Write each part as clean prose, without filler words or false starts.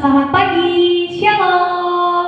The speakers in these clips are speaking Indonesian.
Selamat pagi, Shalom.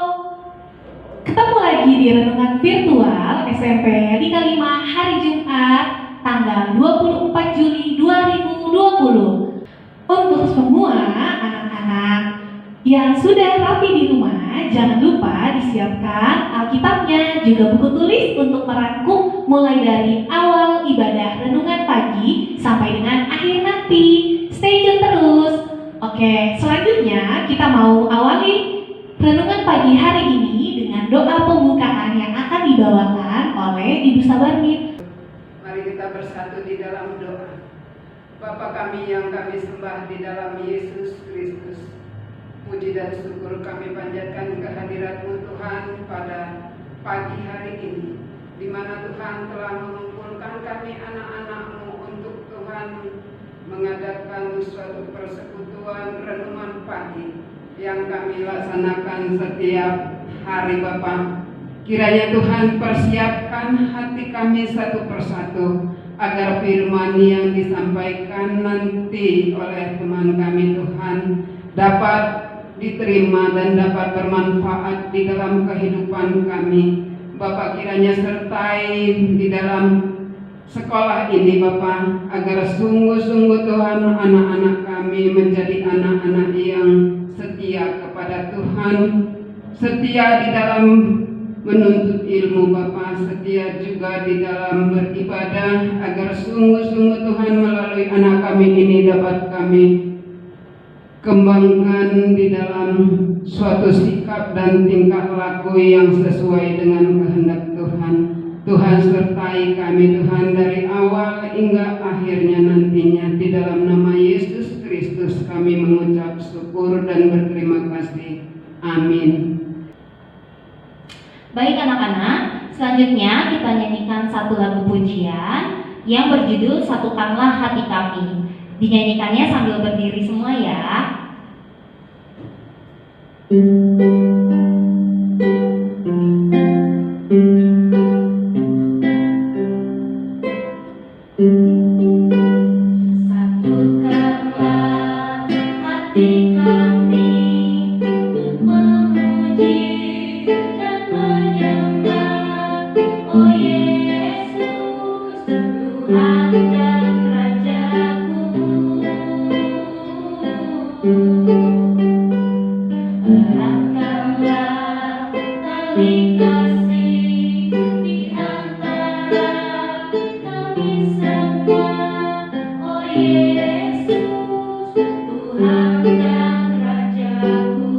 Ketemu lagi di renungan virtual SMP Dika 5 hari Jumat tanggal 24 Juli 2020. Untuk semua anak-anak yang sudah rapi di rumah, jangan lupa disiapkan Alkitabnya, juga buku tulis untuk merangkum mulai dari awal ibadah renungan pagi sampai dengan akhir nanti. Stay tune terus. Oke, selanjutnya kita mau awali renungan pagi hari ini dengan doa pembukaan yang akan dibawakan oleh Ibu Sabarmin. Mari kita bersatu di dalam doa. Bapa kami yang kami sembah di dalam Yesus Kristus, puji dan syukur kami panjatkan kehadirat-Mu Tuhan pada pagi hari ini, di mana Tuhan telah mengumpulkan kami anak-anak-Mu untuk Tuhan mengadakan suatu persekutuan renungan pagi yang kami laksanakan setiap hari Bapa. Kiranya Tuhan persiapkan hati kami satu persatu agar firman yang disampaikan nanti oleh teman kami Tuhan dapat diterima dan dapat bermanfaat di dalam kehidupan kami. Bapak kiranya sertai di dalam sekolah ini Bapak, agar sungguh-sungguh Tuhan anak-anak kami menjadi anak-anak yang setia kepada Tuhan, setia di dalam menuntut ilmu Bapak, setia juga di dalam beribadah, agar sungguh-sungguh Tuhan melalui anak kami ini dapat kami kembangkan di dalam suatu sikap dan tingkah laku yang sesuai dengan kehendak Tuhan. Tuhan sertai kami Tuhan dari awal hingga akhirnya nantinya. Di dalam nama Yesus Kristus kami mengucap syukur dan berterima kasih. Amin. Baik anak-anak, selanjutnya kita nyanyikan satu lagu pujian yang berjudul Satukanlah Hati Kami. Dinyanyikannya sambil berdiri semua ya. Satukanlah hati kami untuk memuji dan menyembah, oh Yesus, Tuhan dan Rajaku. Eratkanlah tali kasih di antara kami semua, oh Yesus, Tuhan dan Rajaku.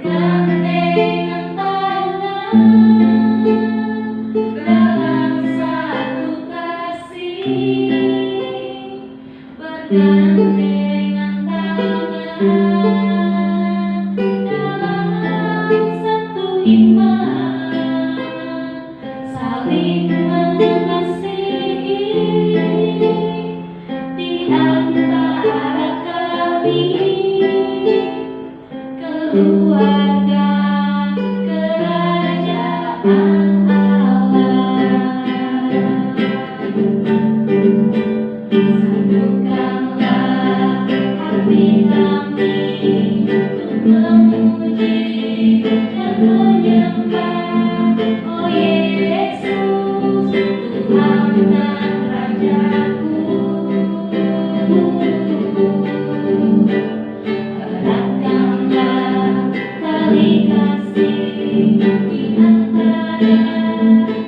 Bergandengan tangan dalam satu kasih, bergandengan tangan dalam satu iman, saling mengasihi di antara kami, keluarga kerajaan Allah. Satukanlah hati kami untuk memuji dan menyembah, oh Yesus, Tuhan dan Rajaku. Eratkanlah tali kasih di antara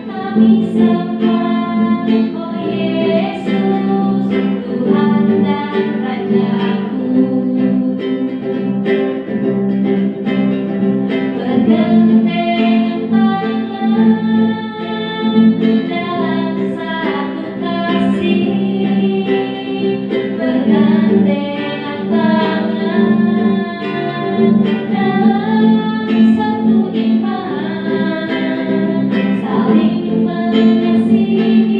kami semua, oh Yesus, Tuhan dan Rajaku. Bergandengan tangan dalam satu kasih, bergandengan tangan dalam satu iman, saling mengasihi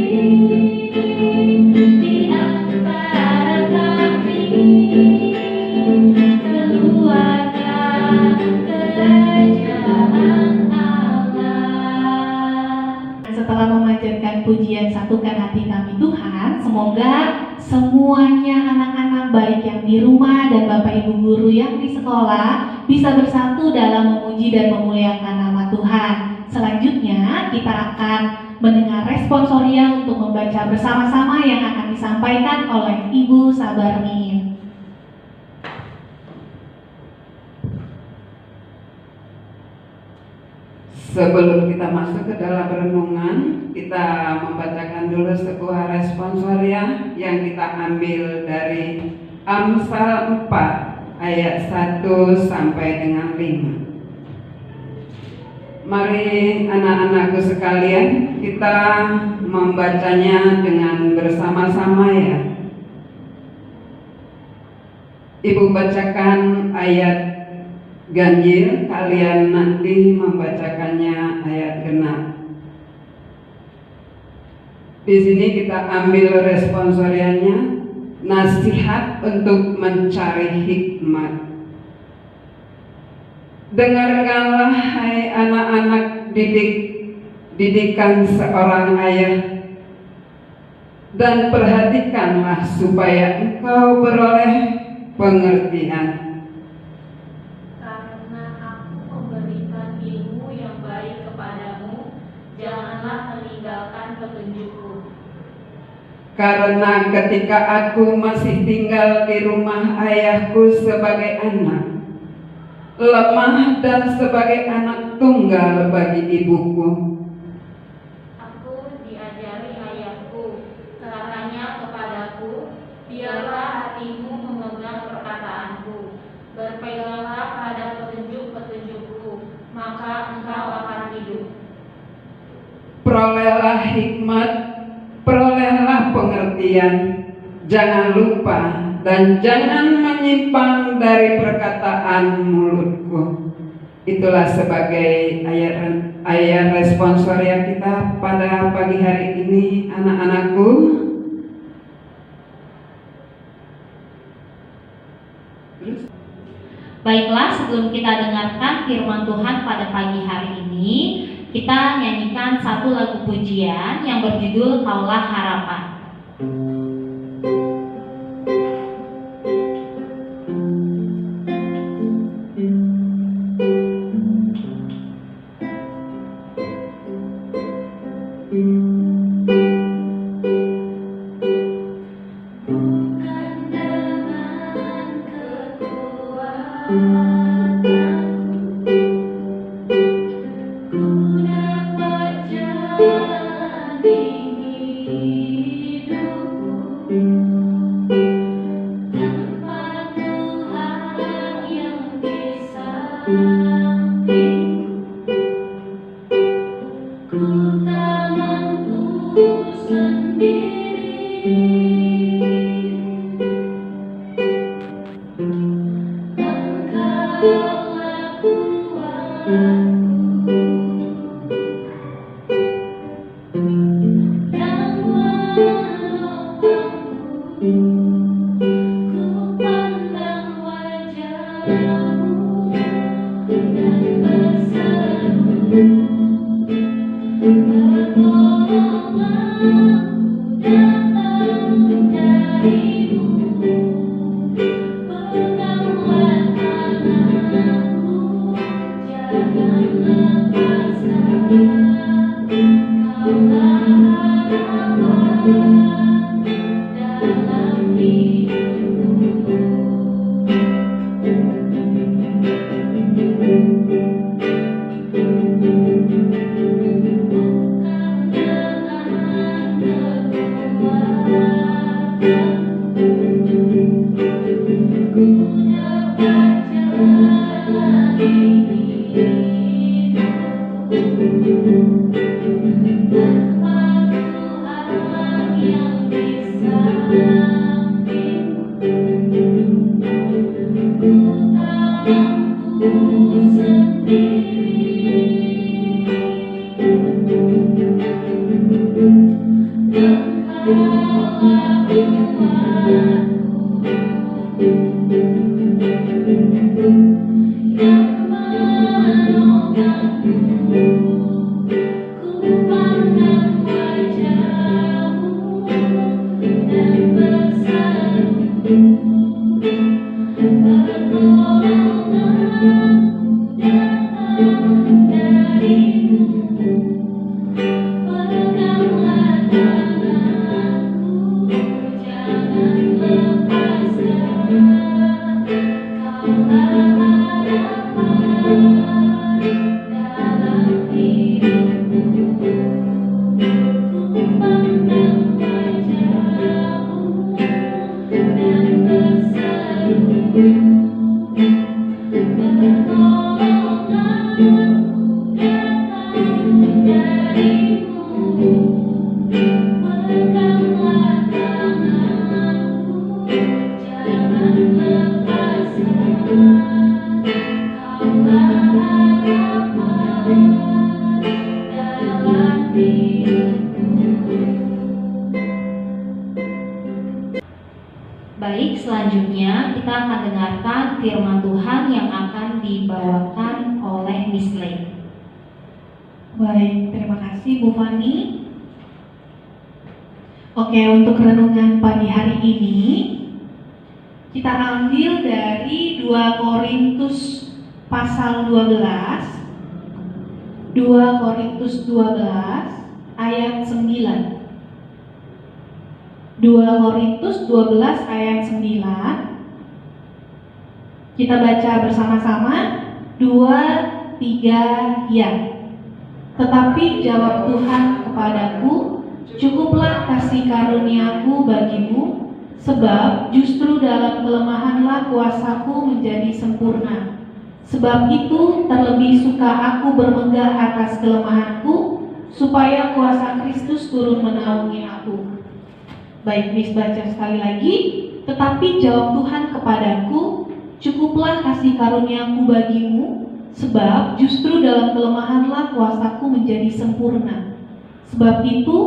teguhkan hati kami Tuhan. Semoga semuanya anak-anak baik yang di rumah dan Bapak Ibu guru yang di sekolah bisa bersatu dalam memuji dan memuliakan nama Tuhan. Selanjutnya kita akan mendengar responsoria untuk membaca bersama-sama yang akan disampaikan oleh Ibu Sabarmin. Sebelum kita masuk ke dalam renungan, kita membacakan dulu sebuah responsoria yang kita ambil dari Amsal 4 ayat 1 sampai dengan 5. Mari anak-anakku sekalian, kita membacanya dengan bersama-sama ya. Ibu bacakan ayat ganjil, kalian nanti membacakannya ayat genap. Di sini kita ambil responsorianya, nasihat untuk mencari hikmat. Dengarkanlah hai anak-anak didikan seorang ayah, dan perhatikanlah supaya engkau beroleh pengertian. Karena ketika aku masih tinggal di rumah ayahku sebagai anak, lemah dan sebagai anak tunggal bagi ibuku, aku diajari ayahku, katanya kepadaku, biarlah hatimu memegang perkataanku, berpeganglah pada petunjuk-petunjukku, maka engkau akan hidup. Perolehlah hikmat, perolehlah pengertian, jangan lupa dan jangan menyimpang dari perkataan mulutku. Itulah sebagai ayat responsoria kita pada pagi hari ini, anak-anakku. Baiklah, sebelum kita dengarkan firman Tuhan pada pagi hari ini, kita nyanyikan satu lagu pujian yang berjudul Kaulah Harapan. Baik, selanjutnya kita akan dengarkan firman Tuhan yang akan dibawakan oleh Miss Lei. Baik, terima kasih Bu Fani. Oke, untuk renungan pagi hari ini kita ambil dari 2 Korintus pasal 12. 2 Korintus 12 ayat 9. 2 Korintus 12 ayat 9. Kita baca bersama-sama. 2, 3, ya. Tetapi jawab Tuhan kepadaku, cukuplah kasih karuniaku bagimu, sebab justru dalam kelemahanlah kuasaku menjadi sempurna. Sebab itu terlebih suka aku bermegah atas kelemahanku, supaya kuasa Kristus turun menaungi aku. Baik, Miss baca sekali lagi. Tetapi jawab Tuhan kepadaku, cukuplah kasih karuniaku bagimu, sebab justru dalam kelemahanlah kuasaku menjadi sempurna. Sebab itu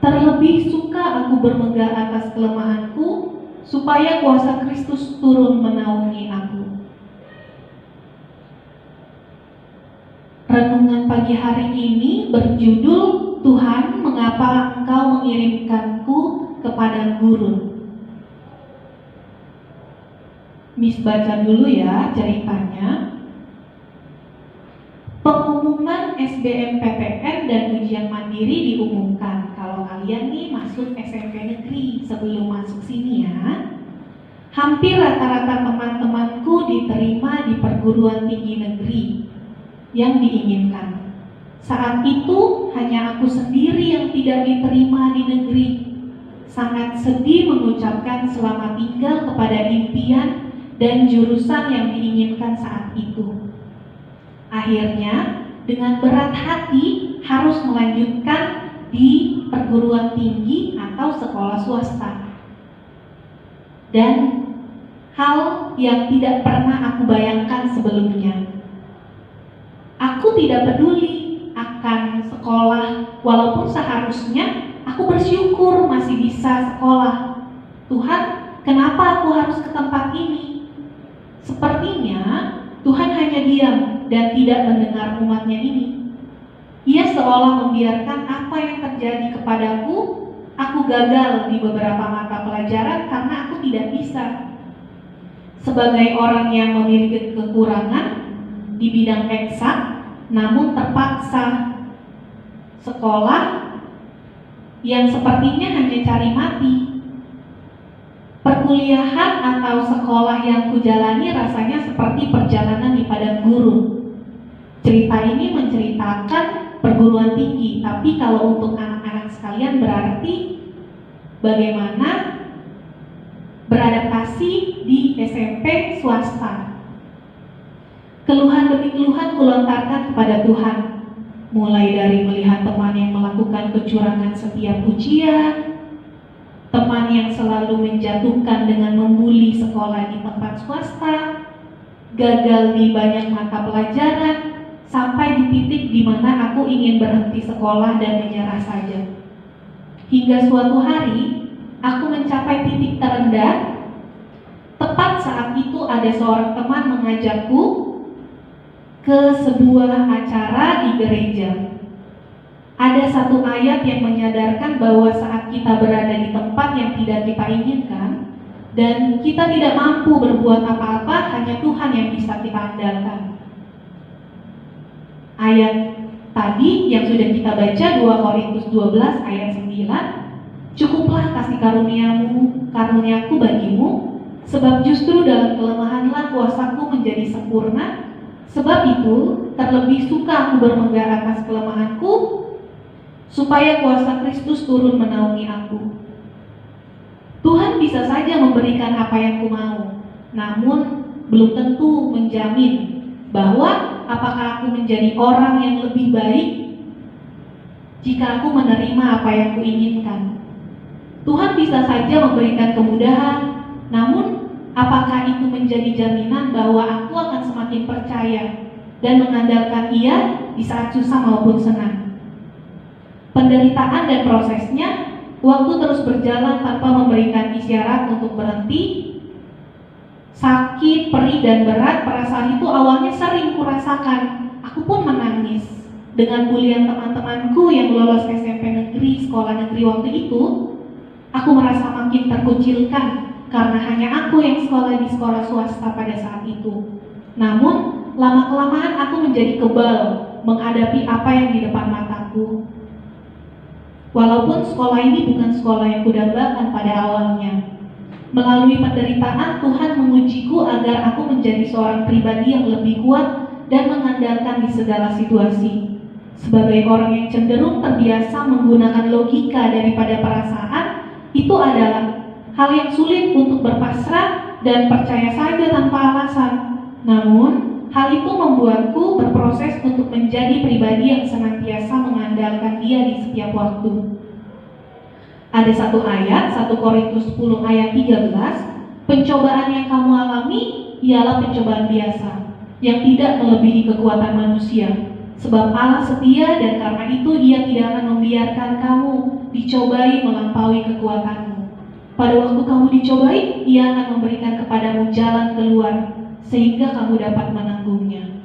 terlebih suka aku bermegah atas kelemahanku, supaya kuasa Kristus turun menaungi aku. Renungan pagi hari ini berjudul, Tuhan, mengapa Engkau mengirimkanku kepada gurun. Miss baca dulu ya ceritanya. Pengumuman SBMPTN dan ujian mandiri diumumkan. Kalau kalian nih masuk SMP negeri, sebelum masuk sini ya, hampir rata-rata teman-temanku diterima di perguruan tinggi negeri yang diinginkan. Saat itu hanya aku sendiri yang tidak diterima di negeri. Sangat sedih mengucapkan selamat tinggal kepada impian dan jurusan yang diinginkan saat itu. Akhirnya, dengan berat hati harus melanjutkan di perguruan tinggi atau sekolah swasta. Dan hal yang tidak pernah aku bayangkan sebelumnya. Aku tidak peduli akan sekolah, walaupun seharusnya aku bersyukur masih bisa sekolah. Tuhan, kenapa aku harus ke tempat ini? Sepertinya Tuhan hanya diam dan tidak mendengar umatnya ini. Ia seolah membiarkan apa yang terjadi kepadaku. Aku gagal di beberapa mata pelajaran karena aku tidak bisa. Sebagai orang yang memiliki kekurangan di bidang eksak, namun terpaksa sekolah yang sepertinya hanya cari mati. Perkuliahan atau sekolah yang kujalani rasanya seperti perjalanan di padang gurun. Cerita ini menceritakan perguruan tinggi, tapi kalau untuk anak-anak sekalian berarti bagaimana beradaptasi di SMP swasta. Keluhan demi keluhan kulontarkan kepada Tuhan, mulai dari melihat teman yang melakukan kecurangan setiap ujian, teman yang selalu menjatuhkan dengan membuli sekolah di tempat swasta, gagal di banyak mata pelajaran, sampai di titik di mana aku ingin berhenti sekolah dan menyerah saja. Hingga suatu hari, aku mencapai titik terendah. Tepat saat itu ada seorang teman mengajakku ke sebuah acara di gereja. Ada satu ayat yang menyadarkan bahwa saat kita berada di tempat yang tidak kita inginkan dan kita tidak mampu berbuat apa-apa, hanya Tuhan yang bisa kita andalkan. Ayat tadi yang sudah kita baca 2 Korintus 12 ayat 9. "Cukuplah kasih karuniaku bagimu, sebab justru dalam kelemahanlah kuasaku menjadi sempurna. Sebab itu, terlebih suka aku bermegah atas kelemahanku, supaya kuasa Kristus turun menaungi aku." Tuhan bisa saja memberikan apa yang ku mau, namun belum tentu menjamin bahwa apakah aku menjadi orang yang lebih baik jika aku menerima apa yang kuinginkan. Tuhan bisa saja memberikan kemudahan, namun apakah itu menjadi jaminan bahwa aku akan semakin percaya dan mengandalkan Ia di saat susah maupun senang? Penderitaan dan prosesnya, waktu terus berjalan tanpa memberikan isyarat untuk berhenti. Sakit, perih, dan berat, perasaan itu awalnya sering kurasakan. Aku pun menangis. Dengan bulian teman-temanku yang lolos SMP negeri, sekolah negeri waktu itu, aku merasa makin terkucilkan karena hanya aku yang sekolah di sekolah swasta pada saat itu. Namun, lama-kelamaan aku menjadi kebal menghadapi apa yang di depan mataku. Walaupun sekolah ini bukan sekolah yang kudambakan pada awalnya, melalui penderitaan Tuhan mengujiku agar aku menjadi seorang pribadi yang lebih kuat dan mengandalkan di segala situasi. Sebagai orang yang cenderung terbiasa menggunakan logika daripada perasaan, itu adalah hal yang sulit untuk berpasrah dan percaya saja tanpa alasan. Namun, hal itu membuatku berproses untuk menjadi pribadi yang senantiasa mengandalkan Dia di setiap waktu. Ada satu ayat, 1 Korintus 10 ayat 13, "Pencobaan yang kamu alami ialah pencobaan biasa, yang tidak melebihi kekuatan manusia. Sebab Allah setia dan karena itu Ia tidak akan membiarkan kamu dicobai melampaui kekuatanmu. Pada waktu kamu dicobai, Ia akan memberikan kepadamu jalan keluar, sehingga kamu dapat menanggungnya."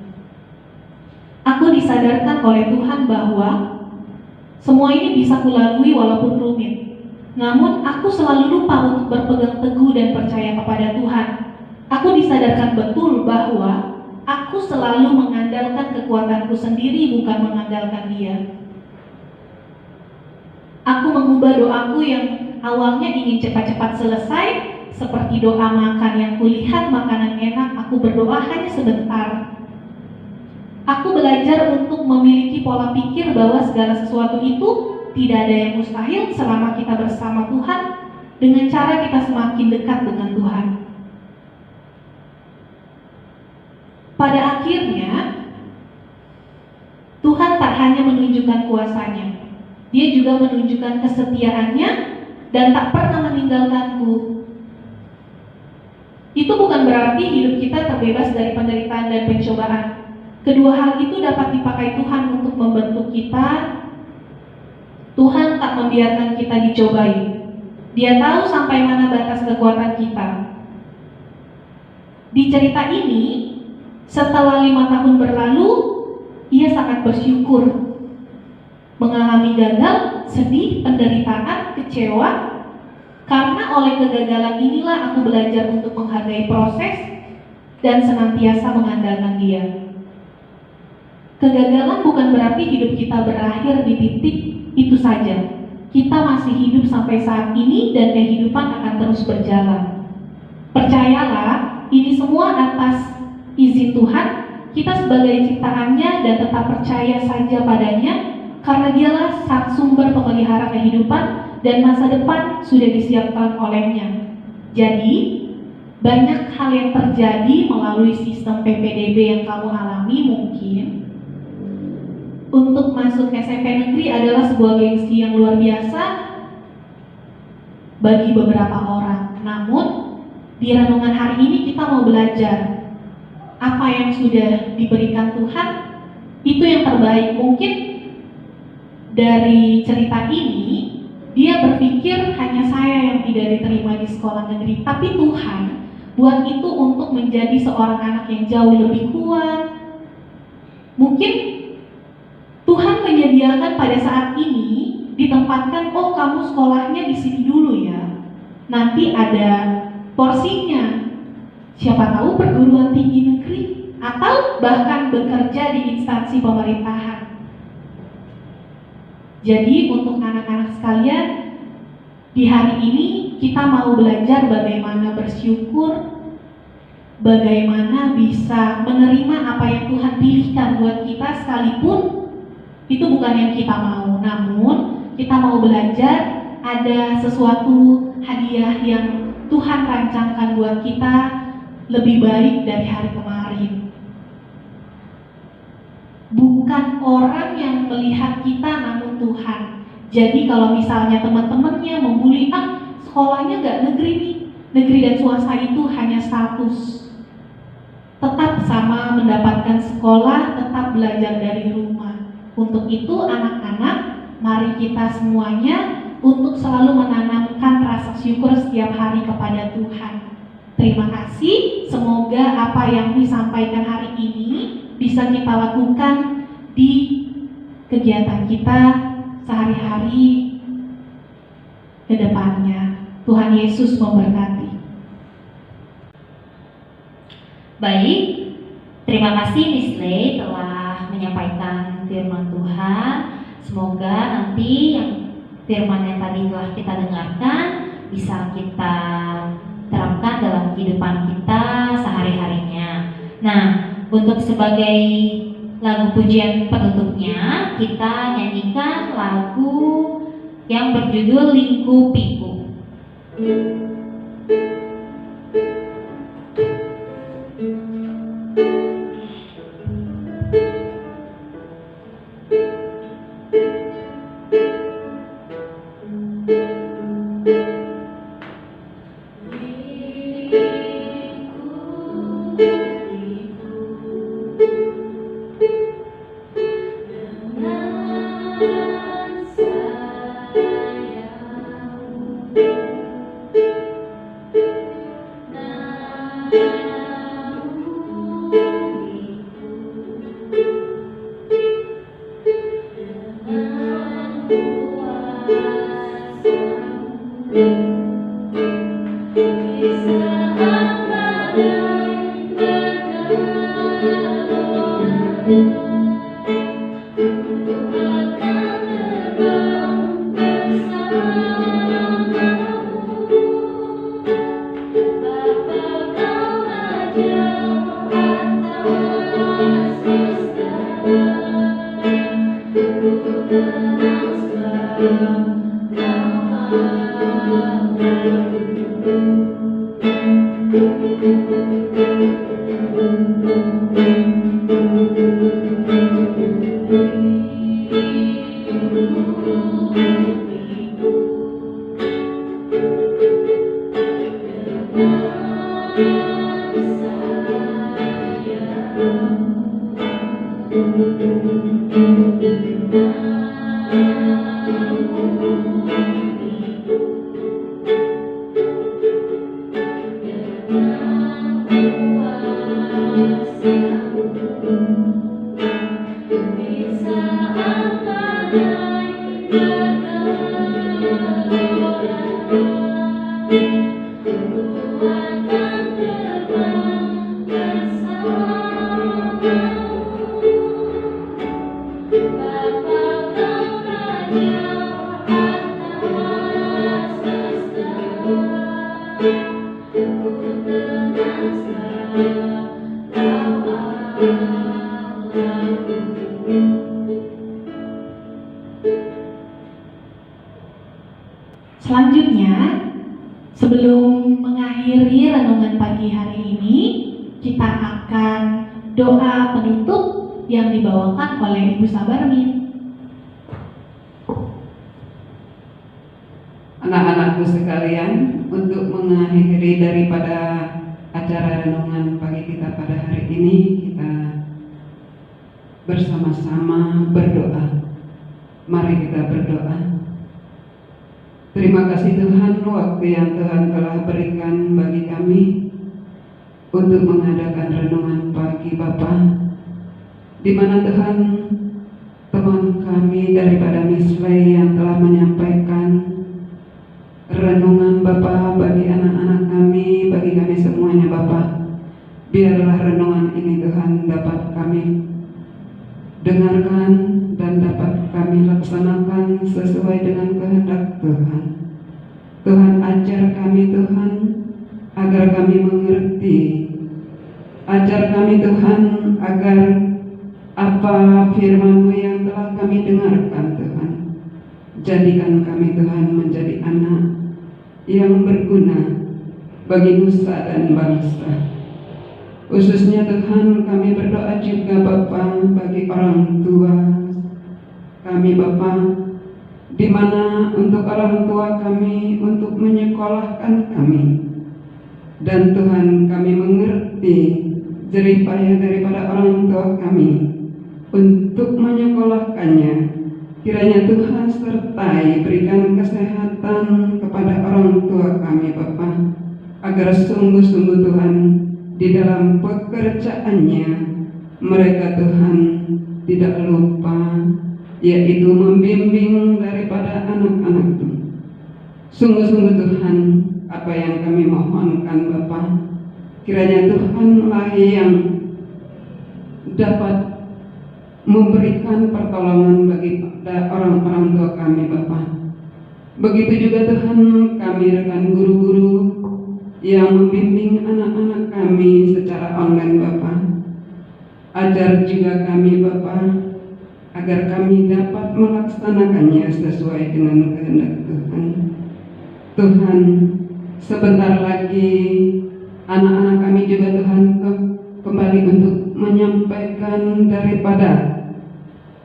Aku disadarkan oleh Tuhan bahwa semua ini bisa kulalui walaupun rumit. Namun aku selalu lupa untuk berpegang teguh dan percaya kepada Tuhan. Aku disadarkan betul bahwa aku selalu mengandalkan kekuatanku sendiri, bukan mengandalkan Dia. Aku mengubah doaku yang awalnya ingin cepat-cepat selesai, seperti doa makan yang kulihat makanan enak, aku berdoa hanya sebentar. Aku belajar untuk memiliki pola pikir bahwa segala sesuatu itu tidak ada yang mustahil selama kita bersama Tuhan, dengan cara kita semakin dekat dengan Tuhan. Pada akhirnya, Tuhan tak hanya menunjukkan kuasa-Nya, Dia juga menunjukkan kesetiaannya dan tak pernah meninggalkanku. Itu bukan berarti hidup kita terbebas dari penderitaan dan pencobaan. Kedua hal itu dapat dipakai Tuhan untuk membentuk kita. Tuhan tak membiarkan kita dicobai. Dia tahu sampai mana batas kekuatan kita. Di cerita ini, setelah 5 tahun berlalu, ia sangat bersyukur. Mengalami gagal, sedih, penderitaan, kecewa. Karena oleh kegagalan inilah aku belajar untuk menghargai proses dan senantiasa mengandalkan Dia. Kegagalan bukan berarti hidup kita berakhir di titik itu saja. Kita masih hidup sampai saat ini dan kehidupan akan terus berjalan. Percayalah, ini semua atas izin Tuhan. Kita sebagai ciptaannya dan tetap percaya saja padanya, karena Dialah sang sumber pemelihara kehidupan dan masa depan sudah disiapkan oleh-Nya. Jadi, banyak hal yang terjadi melalui sistem PPDB yang kamu alami mungkin. Untuk masuk SMP negeri adalah sebuah gengsi yang luar biasa bagi beberapa orang. Namun, di renungan hari ini kita mau belajar apa yang sudah diberikan Tuhan, itu yang terbaik. Mungkin dari cerita ini, dia berpikir hanya saya yang tidak diterima di sekolah negeri, tapi Tuhan buat itu untuk menjadi seorang anak yang jauh lebih kuat. Mungkin Tuhan menyediakan pada saat ini ditempatkan, oh kamu sekolahnya di sini dulu ya, nanti ada porsinya. Siapa tahu perguruan tinggi negeri atau bahkan bekerja di instansi pemerintahan. Jadi untuk anak-anak sekalian, di hari ini kita mau belajar bagaimana bersyukur, bagaimana bisa menerima apa yang Tuhan pilihkan buat kita, sekalipun itu bukan yang kita mau. Namun kita mau belajar ada sesuatu hadiah yang Tuhan rancangkan buat kita lebih baik dari hari kemarin. Bukan orang yang melihat kita, namun Tuhan. Jadi kalau misalnya teman-temannya membuli, sekolahnya nggak negeri nih, negeri dan swasta itu hanya status. Tetap sama mendapatkan sekolah, tetap belajar dari rumah. Untuk itu anak-anak, mari kita semuanya untuk selalu menanamkan rasa syukur setiap hari kepada Tuhan. Terima kasih, semoga apa yang disampaikan hari ini bisa kita lakukan di kegiatan kita sehari-hari ke depannya. Tuhan Yesus memberkati. Baik, terima kasih Miss Lei telah menyampaikan firman Tuhan. Semoga nanti yang firman yang tadi telah kita dengarkan bisa kita terapkan dalam kehidupan kita sehari-harinya. Nah, untuk sebagai lagu pujian penutupnya, kita nyanyikan lagu yang berjudul Liku Piku. Selanjutnya, sebelum mengakhiri renungan pagi hari ini, kita akan doa penutup yang dibawakan oleh Ibu Sabarmin. Anak-anakku sekalian, untuk mengakhiri daripada acara renungan pagi kita pada hari ini, kita bersama-sama berdoa. Mari kita berdoa. Terima kasih Tuhan, waktu yang Tuhan telah berikan bagi kami untuk mengadakan renungan pagi Bapa, di mana Tuhan, teman kami daripada Miss Lei yang telah menyampaikan renungan Bapa bagi anak-anak kami, bagi kami semuanya Bapa. Biarlah renungan ini Tuhan dapat kami dengarkan dan dapat kami kami laksanakan sesuai dengan kehendak Tuhan. Tuhan ajar kami Tuhan, agar kami mengerti. Ajar kami Tuhan, agar apa firman-Mu yang telah kami dengarkan Tuhan. Jadikan kami Tuhan menjadi anak yang berguna bagi nusa dan bangsa. Khususnya Tuhan, kami berdoa juga Bapa bagi orang tua kami Bapa, di mana untuk orang tua kami untuk menyekolahkan kami. Dan Tuhan, kami mengerti jerih payah daripada orang tua kami untuk menyekolahkannya. Kiranya Tuhan sertai, berikan kesehatan kepada orang tua kami Bapa, agar sungguh-sungguh Tuhan di dalam pekerjaannya mereka Tuhan tidak lupa, yaitu membimbing daripada anak-anak Tuhan. Sungguh-sungguh Tuhan, apa yang kami mohonkan Bapa, kiranya Tuhanlah yang dapat memberikan pertolongan bagi orang-orang tua kami Bapa. Begitu juga Tuhan, kami rekan guru-guru yang membimbing anak-anak kami secara online Bapa. Ajar juga kami Bapa, agar kami dapat melaksanakannya sesuai dengan kehendak Tuhan. Tuhan, sebentar lagi anak-anak kami juga Tuhan kembali untuk menyampaikan daripada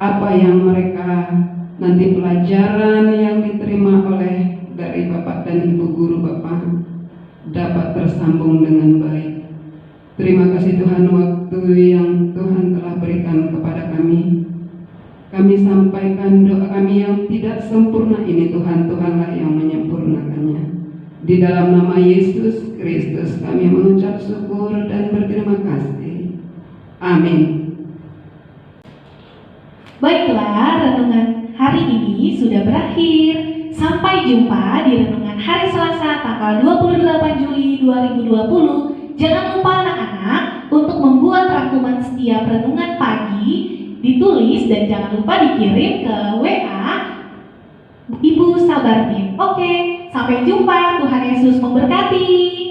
apa yang mereka nanti pelajaran yang diterima oleh dari Bapak dan Ibu Guru Bapak dapat tersambung dengan baik. Terima kasih Tuhan, waktu yang Tuhan telah berikan kepada kami. Kami sampaikan doa kami yang tidak sempurna ini Tuhan, Tuhanlah yang menyempurnakannya. Di dalam nama Yesus Kristus kami mengucap syukur dan berterima kasih. Amin. Baiklah, renungan hari ini sudah berakhir. Sampai jumpa di renungan hari Selasa tanggal 28 Juli 2020. Jangan lupa anak-anak untuk membuat rangkuman setiap renungan pagi, ditulis dan jangan lupa dikirim ke WA Ibu Sabarmin. Oke, sampai jumpa. Tuhan Yesus memberkati.